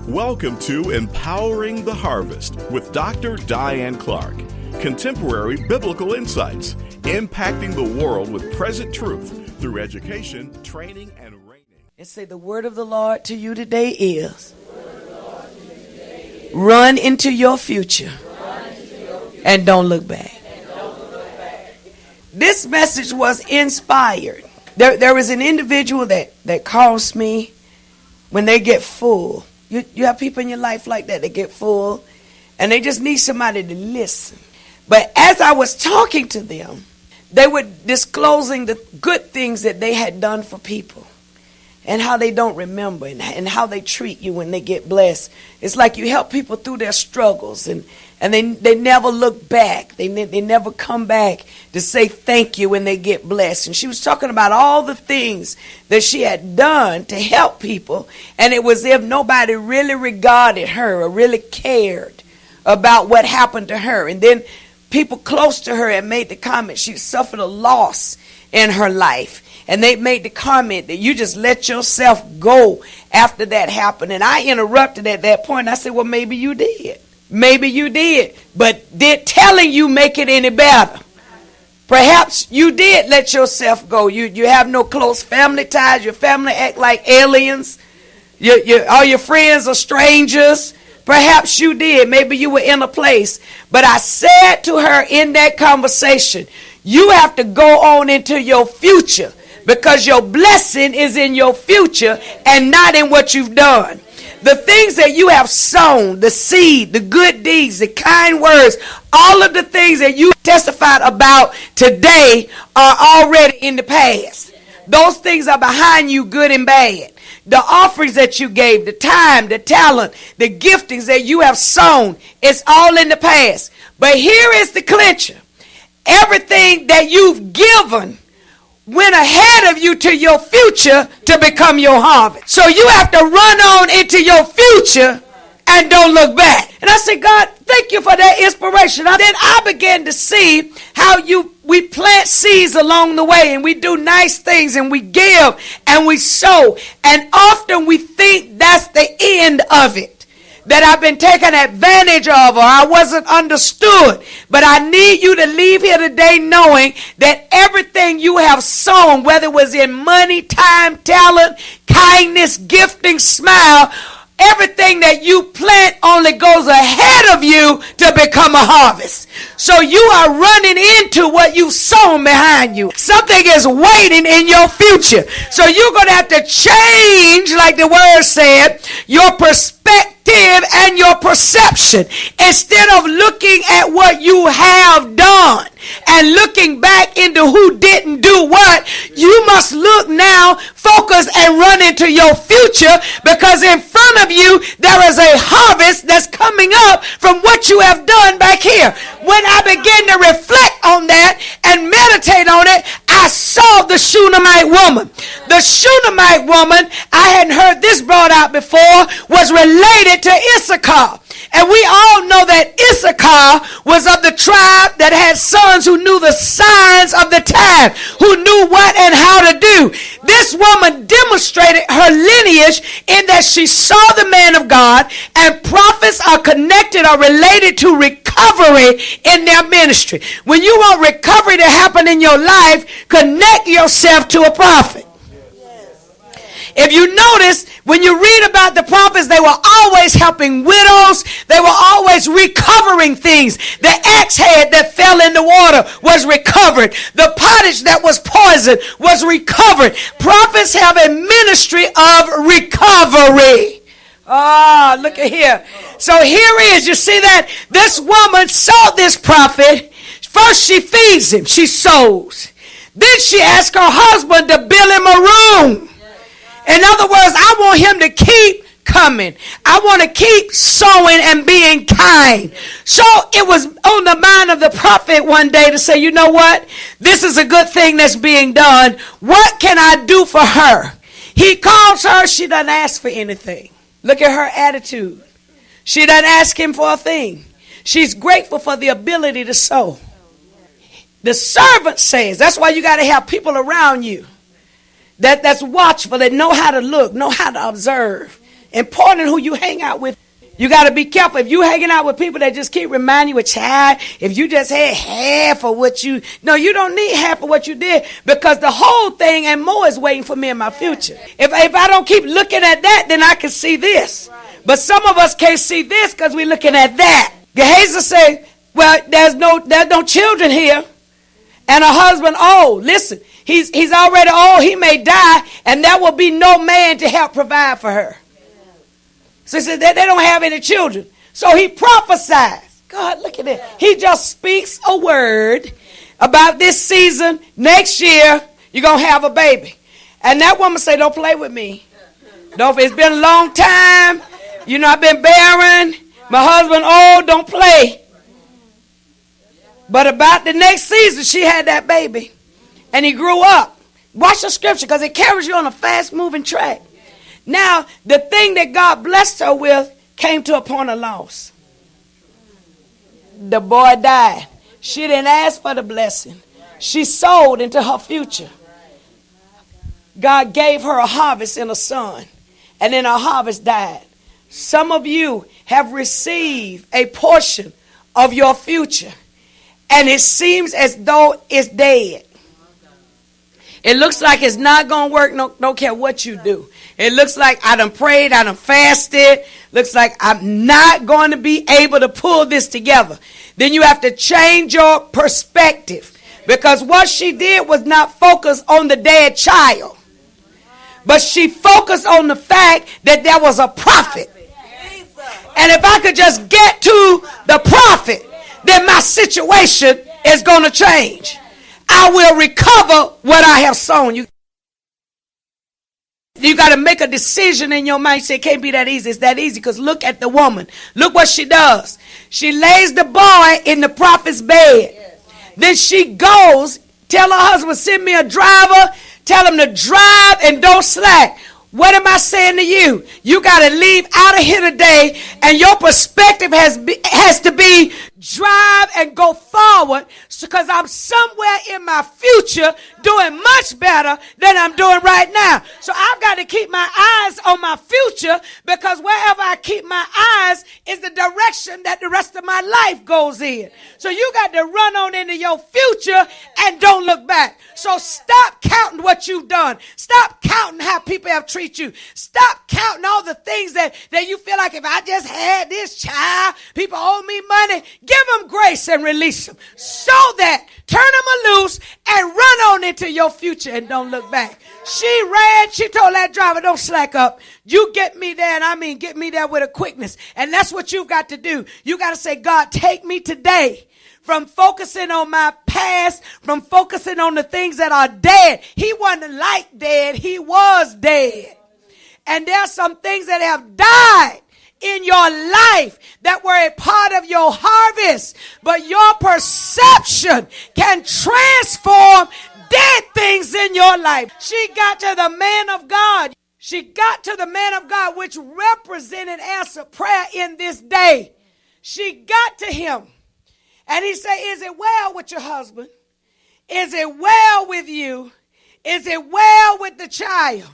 Welcome to Empowering the Harvest with Dr. Diane Clark. Contemporary biblical insights, impacting the world with present truth through education, training, and reigning. And say, the word of the Lord to you today is, run into your future and don't look back. This message was inspired. There was an individual that calls me when they get full. You have people in your life like that get full, and they just need somebody to listen. But as I was talking to them, they were disclosing the good things that they had done for people and how they don't remember and how they treat you when they get blessed. It's like you help people through their struggles, and they never look back. They never come back to say thank you when they get blessed. And she was talking about all the things that she had done to help people, and it was as if nobody really regarded her or really cared about what happened to her. And then people close to her had made the comment she suffered a loss in her life. And they made the comment that you just let yourself go after that happened. And I interrupted at that point. I said, well, maybe you did. Maybe you did. But did telling you make it any better? Perhaps you did let yourself go. You have no close family ties. Your family act like aliens. All your friends are strangers. Perhaps you did. Maybe you were in a place. But I said to her in that conversation, you have to go on into your future, because your blessing is in your future and not in what you've done. The things that you have sown, the seed, the good deeds, the kind words, all of the things that you testified about today are already in the past. Those things are behind you, good and bad. The offerings that you gave, the time, the talent, the giftings that you have sown, it's all in the past. But here is the clincher. Everything that you've given went ahead of you to your future to become your harvest. So you have to run on into your future and don't look back. And I said, God, thank you for that inspiration. Then I began to see how we plant seeds along the way, and we do nice things, and we give and we sow. And often we think that's the end of it, that I've been taken advantage of, or I wasn't understood. But I need you to leave here today knowing that everything you have sown, whether it was in money, time, talent, kindness, gifting, smile, everything that you plant only goes ahead of you to become a harvest. So you are running into what you've sown behind you. Something is waiting in your future. So you're going to have to change, like the word said, your perspective and your perception. Instead of looking at what you have done and looking back into who didn't do what, you must look now, focus, and run into your future, because in front of you there is a harvest that's coming up from what you have done back here. When I began to reflect on that and meditate on it, I saw the Shunammite woman. The Shunammite woman, I hadn't heard this brought out before, was related to Issachar. And we all know that Issachar was of the tribe that had sons who knew the signs of the time, who knew what and how to do. This woman demonstrated her lineage in that she saw the man of God, and prophets are connected or related to recovery in their ministry. When you want recovery to happen in your life, connect yourself to a prophet. If you notice, when you read about the prophets, they were always helping widows. They were always recovering things. The axe head that fell in the water was recovered. The pottage that was poisoned was recovered. Prophets have a ministry of recovery. Ah, look at here. So here is, you see that this woman saw this prophet. First she feeds him. She sows. Then she asks her husband to build him a room. In other words, I want him to keep coming. I want to keep sowing and being kind. So it was on the mind of the prophet one day to say, you know what? This is a good thing that's being done. What can I do for her? He calls her. She doesn't ask for anything. Look at her attitude. She doesn't ask him for a thing. She's grateful for the ability to sow. The servant says, that's why you got to have people around you that's watchful, that know how to look, know how to observe. important who you hang out with. You got to be careful. If you hanging out with people that just keep reminding you of child, if you just had half of what you, no, you don't need half of what you did, because the whole thing and more is waiting for me in my future. If I don't keep looking at that, then I can see this. But some of us can't see this because we're looking at that. Gehazi said, well, there's no children here. And her husband old. Listen, he's already old. He may die, and there will be no man to help provide for her. So he said they don't have any children. So he prophesies. God, look at that. He just speaks a word about this season. Next year, you're going to have a baby. And that woman said, don't play with me. It's been a long time. You know, I've been barren. My husband old. Don't play. But about the next season, she had that baby. And he grew up. Watch the scripture, because it carries you on a fast-moving track. Now, the thing that God blessed her with came to a point of loss. The boy died. She didn't ask for the blessing. She sowed into her future. God gave her a harvest in a son, and then her harvest died. Some of you have received a portion of your future, and it seems as though it's dead. It looks like it's not going to work, don't care what you do. It looks like I done prayed, I done fasted. Looks like I'm not going to be able to pull this together. Then you have to change your perspective. Because what she did was not focus on the dead child, but she focused on the fact that there was a prophet. And if I could just get to the prophet, then my situation is going to change. I will recover what I have sown. You got to make a decision in your mind. You say it can't be that easy. It's that easy, because look at the woman. Look what she does. She lays the boy in the prophet's bed. Then she goes, tell her husband, send me a driver. Tell him to drive and don't slack. What am I saying to you? You got to leave out of here today, and your perspective has to be drive and go forward, because I'm somewhere in my future doing much better than I'm doing right now. So I've got to keep my eyes on my future, because wherever I keep my eyes is the direction that the rest of my life goes in. So you got to run on into your future and don't look back. So stop counting what you've done. Stop counting how people have treated you. Stop counting all the things that you feel like, if I just had this child, people owe me money. Give them grace and release them, so that turn them loose and run on into your future and don't look back. She told that driver, don't slack up. You get me there, and I mean get me there with a quickness. And that's what you've got to do. You got to say, God, take me today from focusing on my past, from focusing on the things that are dead. He wasn't like dead. He was dead. And there are some things that have died in your life that were a part of your harvest, but your perception can transform dead things in your life. She got to the man of God. She got to the man of God, which represented answered prayer in this day. She got to him, and he said, is it well with your husband? Is it well with you? Is it well with the child?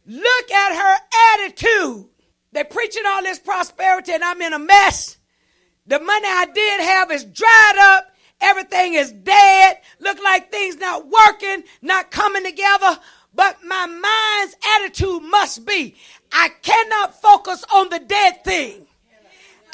Look at her attitude. They're preaching all this prosperity, and I'm in a mess. The money I did have is dried up. Everything is dead. Look like things not working, not coming together. But my mind's attitude must be, I cannot focus on the dead thing.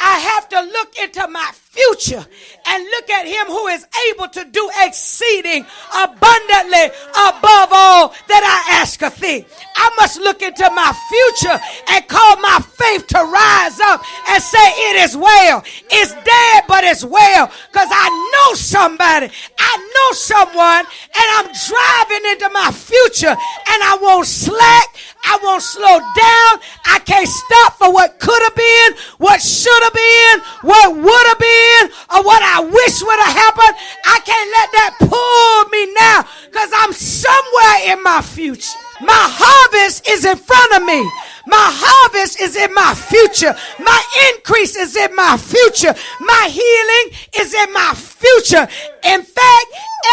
I have to look into my future and look at him who is able to do exceeding abundantly above all that I ask of thee. I must look into my future and call my faith to rise up and say it is well. It's dead, but it's well, because I know somebody, I know someone, and I'm driving into my future, and I won't slack. I won't slow down. I can't stop for what could have been, what should have been, what would have been, or what I wish would have happened. I can't let that pull me now, because I'm somewhere in my future. My harvest is in front of me. My harvest is in my future. My increase is in my future. My healing is in my future. In fact,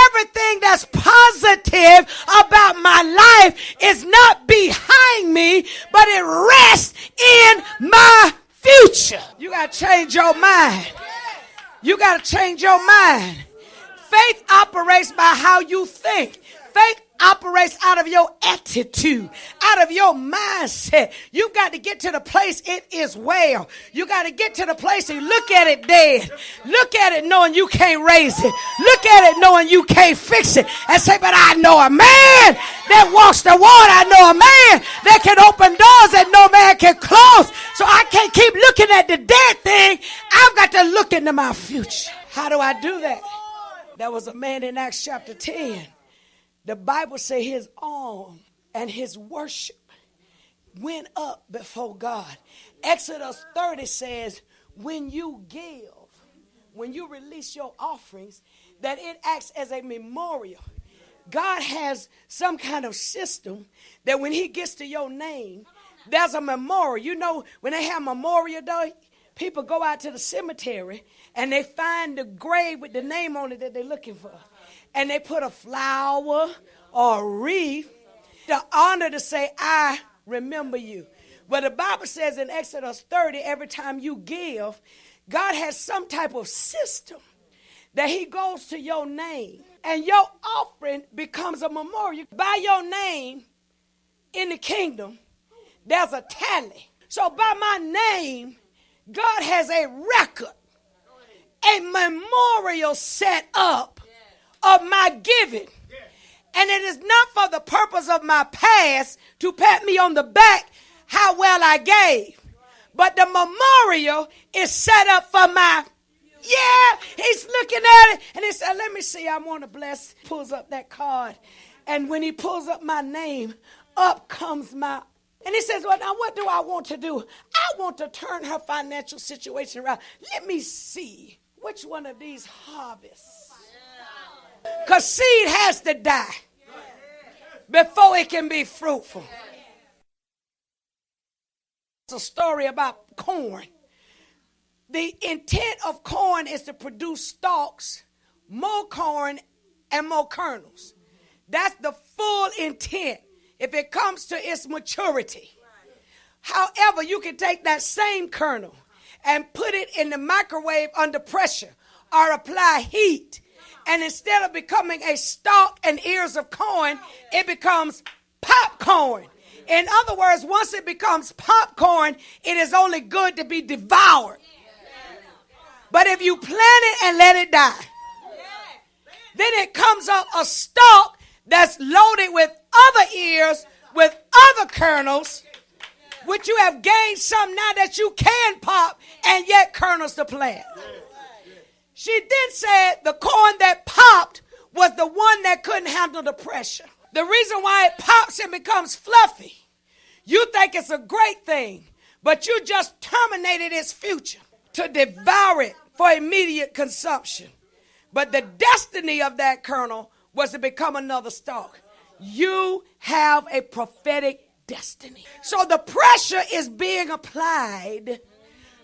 everything that's positive about my life is not behind me, but it rests in my future. You got to change your mind. You got to change your mind. Faith operates by how you think. Faith operates out of your attitude, out of your mindset. You've got to get to the place it is well. You got to get to the place and look at it dead. Look at it knowing you can't raise it. Look at it knowing you can't fix it. And say, but I know a man that walks the water. I know a man that can open doors that no man can close. So I can't keep looking at the dead thing. I've got to look into my future. How do I do that? There was a man in Acts chapter 10. The Bible says his arm and his worship went up before God. Exodus 30 says, when you give, when you release your offerings, that it acts as a memorial. God has some kind of system that when he gets to your name, there's a memorial. You know, when they have Memorial Day, people go out to the cemetery and they find the grave with the name on it that they're looking for. And they put a flower or a wreath to honor to say, I remember you. But the Bible says in Exodus 30, every time you give, God has some type of system that he goes to your name. And your offering becomes a memorial. By your name in the kingdom, there's a tally. So by my name, God has a record, a memorial set up of my giving. And it is not for the purpose of my past to pat me on the back how well I gave. But the memorial is set up for my, he's looking at it. And he said, let me see, I want to bless. Pulls up that card. And when he pulls up my name, up comes my. And he says, well, now what do I want to do? I want to turn her financial situation around. Let me see which one of these harvests. Because seed has to die before it can be fruitful. It's a story about corn. The intent of corn is to produce stalks, more corn, and more kernels. That's the full intent if it comes to its maturity. However, you can take that same kernel and put it in the microwave under pressure or apply heat. And instead of becoming a stalk and ears of corn, it becomes popcorn. In other words, once it becomes popcorn, it is only good to be devoured. But if you plant it and let it die, then it comes up a stalk that's loaded with other ears, with other kernels, which you have gained some now that you can pop and yet kernels to plant. She then said the corn that popped was the one that couldn't handle the pressure. The reason why it pops and becomes fluffy, you think it's a great thing, but you just terminated its future to devour it for immediate consumption. But the destiny of that kernel was to become another stalk. You have a prophetic destiny. So the pressure is being applied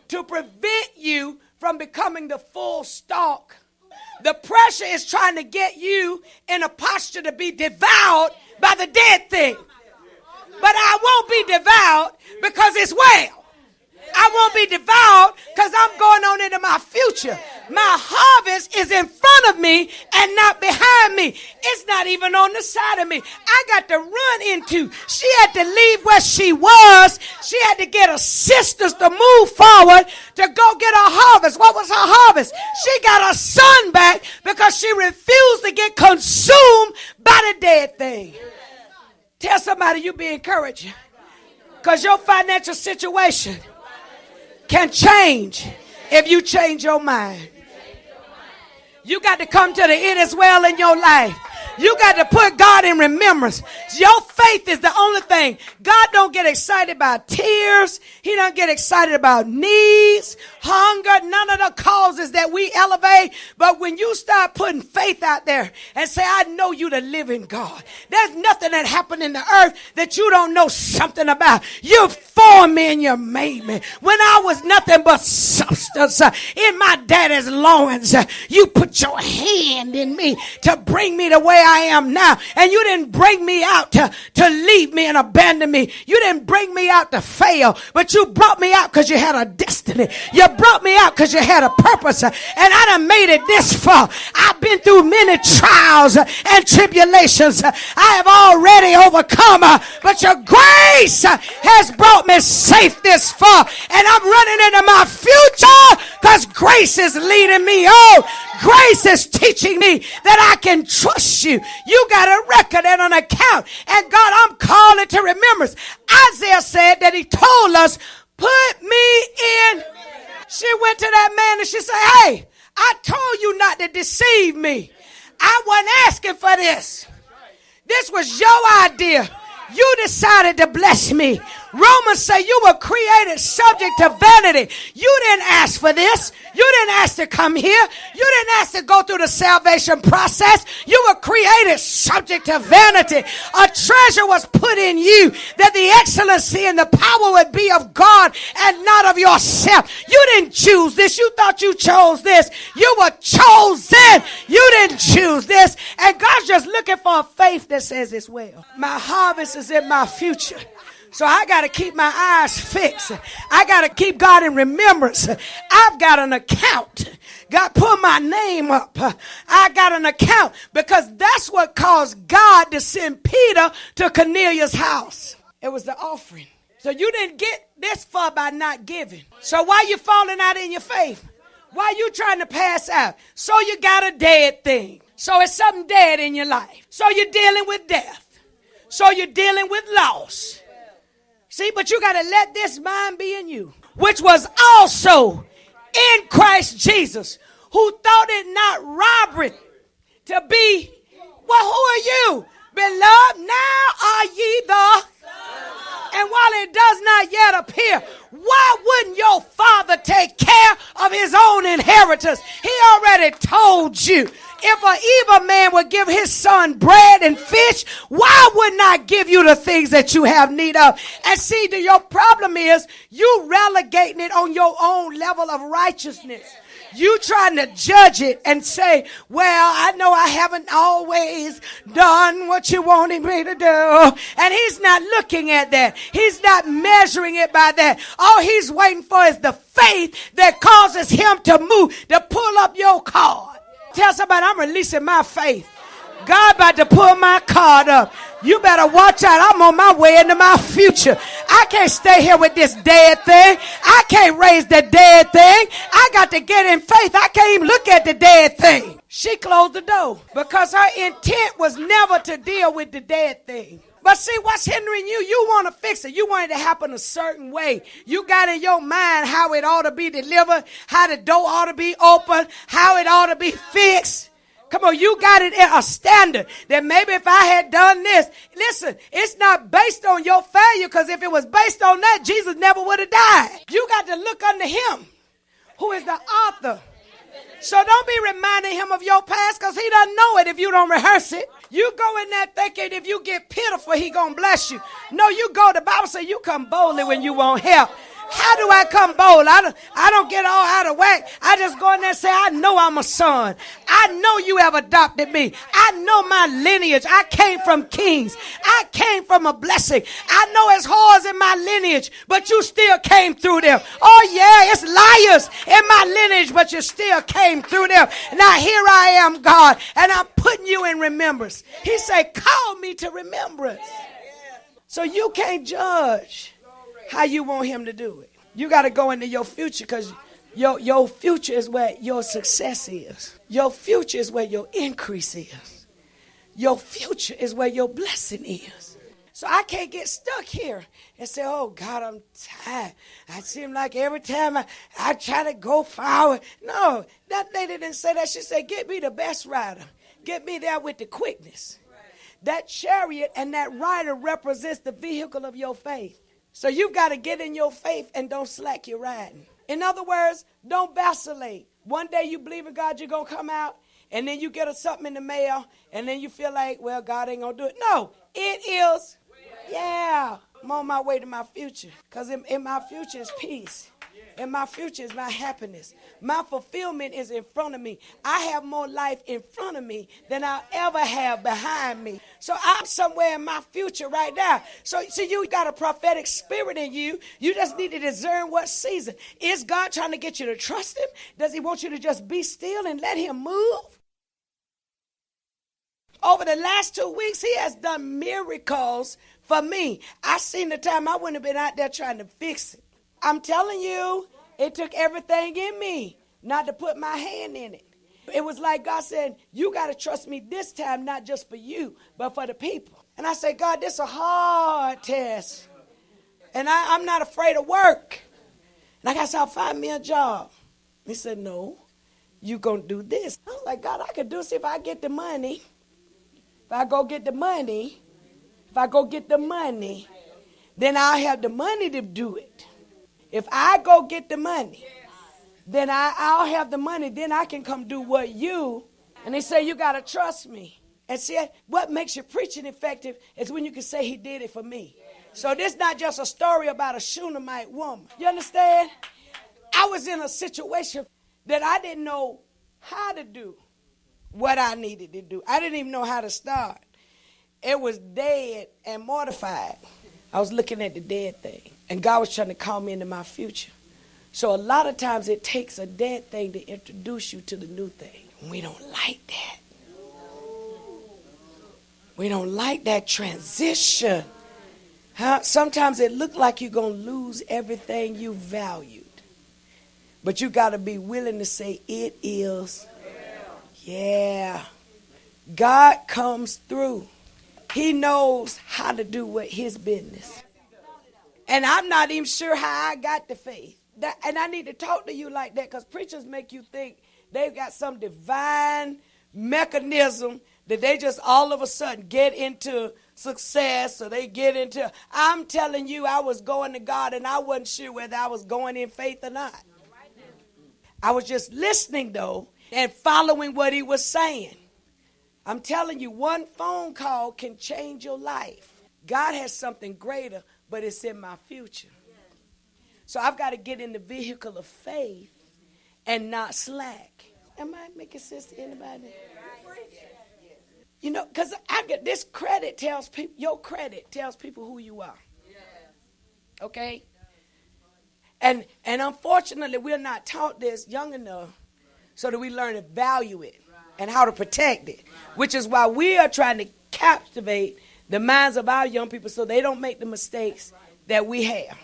to prevent you from becoming the full stalk. The pressure is trying to get you in a posture to be devoured by the dead thing. But I won't be devoured because it's well. I won't be devoured because I'm going on into my future. My harvest is in front of me and not behind me. It's not even on the side of me. I got to run into. She had to leave where she was. She had to get her sisters to move forward to go get her harvest. What was her harvest? She got her son back because she refused to get consumed by the dead thing. Tell somebody you be encouraged because your financial situation can change if you change your mind. You got to come to the end as well in your life. You got to put God in remembrance. Your faith is the only thing. God don't get excited about tears. He don't get excited about needs, hunger, none of the causes that we elevate. But when you start putting faith out there and say, I know you the living God. There's nothing that happened in the earth that you don't know something about. You formed me and you made me. When I was nothing but substance in my daddy's loins, you put your hand in me to bring me the way I am now. And you didn't bring me out to leave me and abandon me. You didn't bring me out to fail, but you brought me out because you had a destiny. You brought me out because you had a purpose. And I done made it this far. I've been through many trials and tribulations. I have already overcome, but your grace has brought me safe this far. And I'm running into my future because grace is leading me on. Grace is teaching me that I can trust you. You got a record and an account. And God, I'm calling to remembrance. Isaiah said that he told us, put me in. She went to that man and she said, hey, I told you not to deceive me. I wasn't asking for this. This was your idea. You decided to bless me. Romans say you were created subject to vanity. You didn't ask for this. You didn't ask to come here. You didn't ask to go through the salvation process. You were created subject to vanity. A treasure was put in you that the excellency and the power would be of God and not of yourself. You didn't choose this. You thought you chose this. You were chosen. You didn't choose this. And God's just looking for a faith that says it's well. My harvest is in my future. So I got to keep my eyes fixed. I got to keep God in remembrance. I've got an account. God, put my name up. I got an account because that's what caused God to send Peter to Cornelius' house. It was the offering. So you didn't get this far by not giving. So why you falling out in your faith? Why you trying to pass out? So you got a dead thing. So it's something dead in your life. So you're dealing with death. So you're dealing with loss. See, but you got to let this mind be in you, which was also in Christ Jesus, who thought it not robbery to be, well, who are you? Beloved, now are ye the, and while it does not yet appear, why wouldn't your father take care of his own inheritance? He already told you. If an evil man would give his son bread and fish, why wouldn't I give you the things that you have need of? And see, your problem is you relegating it on your own level of righteousness. You trying to judge it and say, well, I know I haven't always done what you wanted me to do. And he's not looking at that. He's not measuring it by that. All he's waiting for is the faith that causes him to move, to pull up your card. Tell somebody, I'm releasing my faith. God about to pull my card up. You better watch out. I'm on my way into my future. I can't stay here with this dead thing. I can't raise the dead thing. I got to get in faith. I can't even look at the dead thing. She closed the door because her intent was never to deal with the dead thing. But see, what's hindering you? You want to fix it. You want it to happen a certain way. You got in your mind how it ought to be delivered, how the door ought to be open, how it ought to be fixed. Come on, you got it in a standard that maybe if I had done this. Listen, it's not based on your failure, because if it was based on that, Jesus never would have died. You got to look unto him who is the author. So don't be reminding him of your past, because he doesn't know it if you don't rehearse it. You go in there thinking if you get pitiful, he going to bless you. No, you go, the Bible says you come boldly when you want help. How do I come bold? I don't get all out of whack. I just go in there and say, I know I'm a son. I know you have adopted me. I know my lineage. I came from kings. I came from a blessing. I know it's whores in my lineage, but you still came through them. Oh yeah, it's liars in my lineage, but you still came through them. Now here I am, God, and I'm putting you in remembrance. He said, call me to remembrance. So you can't judge how you want him to do it. You got to go into your future, because your future is where your success is. Your future is where your increase is. Your future is where your blessing is. So I can't get stuck here and say, oh, God, I'm tired. I seem like every time I try to go forward. No, that lady didn't say that. She said, get me the best rider. Get me there with the quickness. That chariot and that rider represents the vehicle of your faith. So you've got to get in your faith and don't slack your riding. In other words, don't vacillate. One day you believe in God, you're going to come out, and then you get something in the mail, and then you feel like, well, God ain't going to do it. No, it is. Yeah, I'm on my way to my future, because in my future is peace. In my future is my happiness. My fulfillment is in front of me. I have more life in front of me than I'll ever have behind me. So I'm somewhere in my future right now. So you got a prophetic spirit in you. You just need to discern what season. Is God trying to get you to trust him? Does he want you to just be still and let him move? Over the last 2 weeks, he has done miracles for me. I seen the time I wouldn't have been out there trying to fix it. I'm telling you, it took everything in me not to put my hand in it. It was like God said, you got to trust me this time, not just for you, but for the people. And I said, God, this is a hard test. And I'm not afraid of work. And I said, I'll find me a job. He said, no, you going to do this. I was like, God, I could do this if I get the money. If I go get the money, then I'll have the money to do it. If I go get the money, then I'll have the money. Then I can come do what you. And they say, you got to trust me. And see, what makes your preaching effective is when you can say he did it for me. So this is not just a story about a Shunammite woman. You understand? I was in a situation that I didn't know how to do what I needed to do. I didn't even know how to start. It was dead and mortified. I was looking at the dead thing. And God was trying to call me into my future. So a lot of times it takes a dead thing to introduce you to the new thing. We don't like that. We don't like that transition. Sometimes it looks like you're going to lose everything you valued. But you got to be willing to say, it is. Yeah. God comes through. He knows how to do what his business. And I'm not even sure how I got the faith. And I need to talk to you like that because preachers make you think they've got some divine mechanism that they just all of a sudden get into success or they get into. I'm telling you, I was going to God and I wasn't sure whether I was going in faith or not. I was just listening, though, and following what he was saying. I'm telling you, one phone call can change your life. God has something greater, but it's in my future. So I've got to get in the vehicle of faith and not slack. Am I making sense to anybody? You know, because I get this credit tells people, your credit tells people who you are. Okay? And unfortunately, we're not taught this young enough so that we learn to value it and how to protect it, which is why we are trying to captivate the minds of our young people so they don't make the mistakes that we have.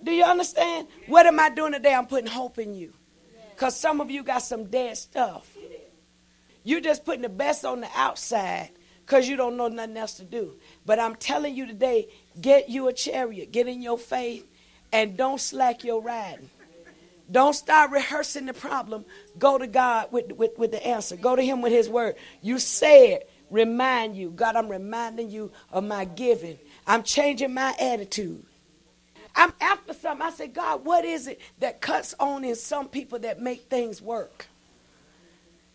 Do you understand? What am I doing today? I'm putting hope in you. Because some of you got some dead stuff. You're just putting the best on the outside because you don't know nothing else to do. But I'm telling you today, get you a chariot, get in your faith, and don't slack your riding. Don't start rehearsing the problem. Go to God with the answer. Go to him with his word. You said, remind you. God, I'm reminding you of my giving. I'm changing my attitude. I'm after something. I said, God, what is it that cuts on in some people that make things work?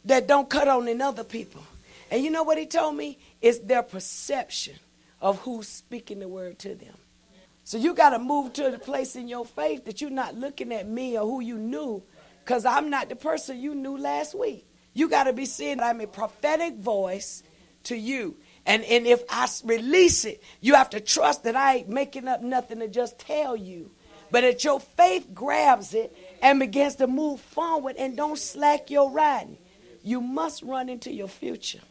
That don't cut on in other people. And you know what he told me? It's their perception of who's speaking the word to them. So you got to move to the place in your faith that you're not looking at me or who you knew, because I'm not the person you knew last week. You got to be seeing I'm a prophetic voice to you. And if I release it, you have to trust that I ain't making up nothing to just tell you. But that your faith grabs it and begins to move forward and don't slack your riding. You must run into your future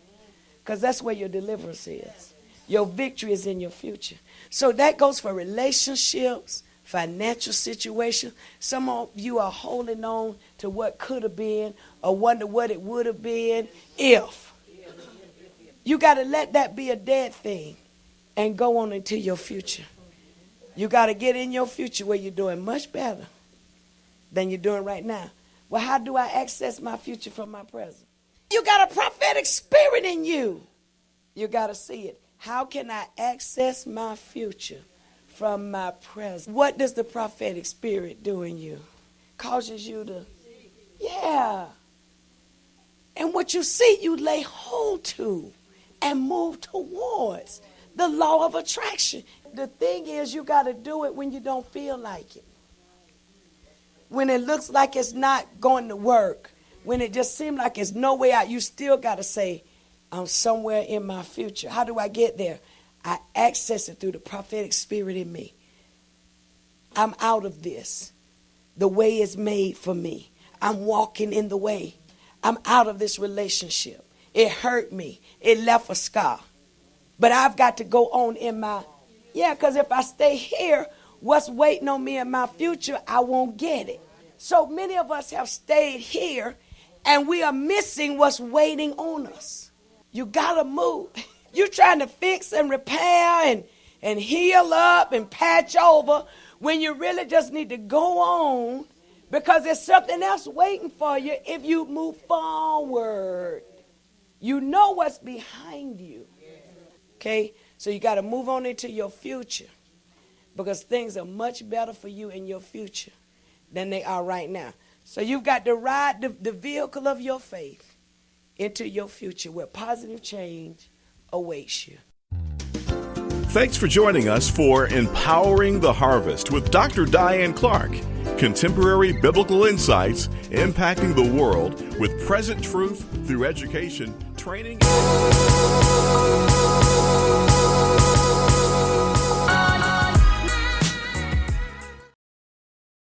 because that's where your deliverance is. Your victory is in your future. So that goes for relationships, financial situation. Some of you are holding on to what could have been or wonder what it would have been if. You got to let that be a dead thing and go on into your future. You got to get in your future where you're doing much better than you're doing right now. Well, how do I access my future from my present? You got a prophetic spirit in you. You got to see it. How can I access my future from my present? What does the prophetic spirit do in you? Causes you to, yeah. And what you see, you lay hold to and move towards the law of attraction. The thing is, you got to do it when you don't feel like it. When it looks like it's not going to work. When it just seems like it's no way out, you still got to say, I'm somewhere in my future. How do I get there? I access it through the prophetic spirit in me. I'm out of this. The way is made for me. I'm walking in the way. I'm out of this relationship. It hurt me. It left a scar. But I've got to go on in my, because if I stay here, what's waiting on me in my future, I won't get it. So many of us have stayed here, and we are missing what's waiting on us. You got to move. You're trying to fix and repair and heal up and patch over when you really just need to go on, because there's something else waiting for you if you move forward. You know what's behind you. Okay? So you got to move on into your future, because things are much better for you in your future than they are right now. So you've got to ride the vehicle of your faith into your future where positive change awaits you. Thanks for joining us for Empowering the Harvest with Dr. Diane Clark. Contemporary biblical insights impacting the world with present truth through education, training.